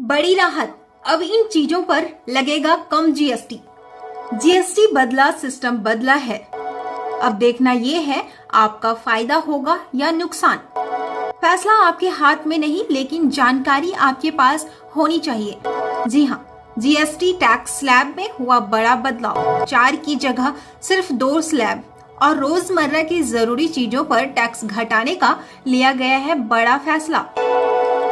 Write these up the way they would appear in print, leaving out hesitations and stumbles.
बड़ी राहत, अब इन चीजों पर लगेगा कम जीएसटी। जीएसटी बदला, सिस्टम बदला है। अब देखना ये है आपका फायदा होगा या नुकसान। फैसला आपके हाथ में नहीं, लेकिन जानकारी आपके पास होनी चाहिए। जी हाँ, जीएसटी टैक्स स्लैब में हुआ बड़ा बदलाव। 4 की जगह सिर्फ 2 स्लैब और रोजमर्रा की जरूरी चीजों पर टैक्स घटाने का लिया गया है बड़ा फैसला।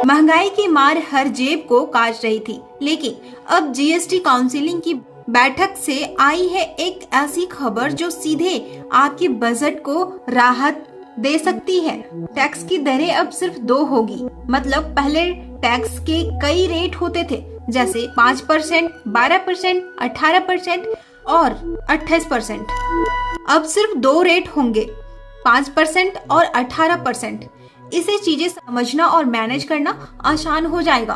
महंगाई की मार हर जेब को काट रही थी, लेकिन अब जीएसटी काउंसिलिंग की बैठक से आई है एक ऐसी खबर जो सीधे आपके बजट को राहत दे सकती है। टैक्स की दरें अब सिर्फ 2 होगी। मतलब पहले टैक्स के कई रेट होते थे, जैसे 5%, 12%, 18% और 28%। अब सिर्फ 2 रेट होंगे, 5% और 18%। इसे चीजें समझना और मैनेज करना आसान हो जाएगा।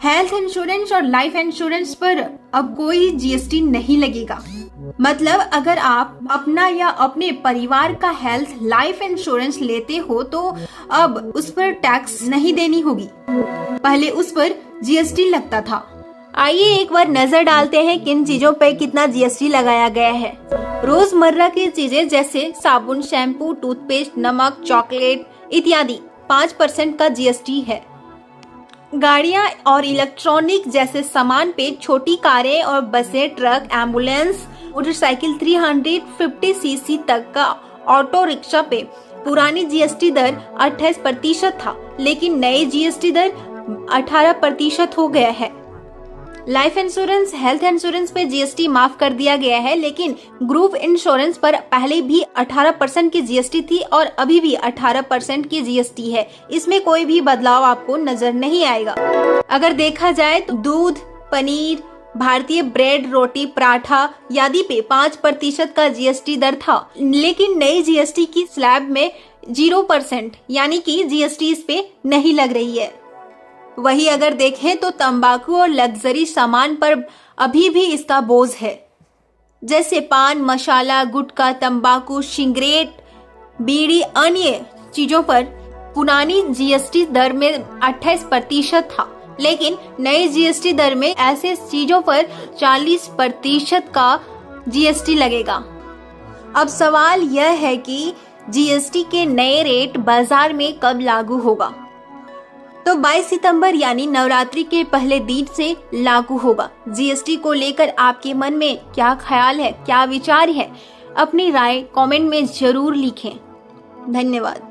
हेल्थ इंश्योरेंस और लाइफ इंश्योरेंस पर अब कोई जीएसटी नहीं लगेगा। मतलब अगर आप अपना या अपने परिवार का हेल्थ लाइफ इंश्योरेंस लेते हो तो अब उस पर टैक्स नहीं देनी होगी। पहले उस पर जीएसटी लगता था। आइए एक बार नजर डालते हैं किन चीजों पे कितना जीएसटी लगाया गया है। रोजमर्रा की चीजें जैसे साबुन, शैम्पू, टूथपेस्ट, नमक, चॉकलेट इत्यादि 5% का जीएसटी है। गाड़ियां और इलेक्ट्रॉनिक जैसे सामान पे छोटी कारें और बसें, ट्रक, एम्बुलेंस, मोटरसाइकिल 350 सीसी तक का ऑटो रिक्शा पे पुरानी जीएसटी दर 28% था, लेकिन नई जीएसटी दर 18% हो गया है। लाइफ इंश्योरेंस, हेल्थ इंश्योरेंस पे जीएसटी माफ कर दिया गया है, लेकिन ग्रुप इंश्योरेंस पर पहले भी 18% की जीएसटी थी और अभी भी 18% की जीएसटी है। इसमें कोई भी बदलाव आपको नजर नहीं आएगा। अगर देखा जाए तो दूध, पनीर, भारतीय ब्रेड, रोटी, पराठा आदि पे 5% का जीएसटी दर था, लेकिन नई जीएसटी की स्लैब में 0% यानी कि जीएसटी इस पे नहीं लग रही है। वही अगर देखें तो तंबाकू और लग्जरी सामान पर अभी भी इसका बोझ है, जैसे पान मसाला, गुटखा, तंबाकू, सिगरेट, बीड़ी, अन्य चीजों पर पुरानी जीएसटी दर में 28% था, लेकिन नई जीएसटी दर में ऐसे चीजों पर 40% का जीएसटी लगेगा। अब सवाल यह है कि जीएसटी के नए रेट बाजार में कब लागू होगा? तो 22 सितंबर यानी नवरात्रि के पहले दिन से लागू होगा। जीएसटी को लेकर आपके मन में क्या ख्याल है, क्या विचार है? अपनी राय कमेंट में जरूर लिखें। धन्यवाद।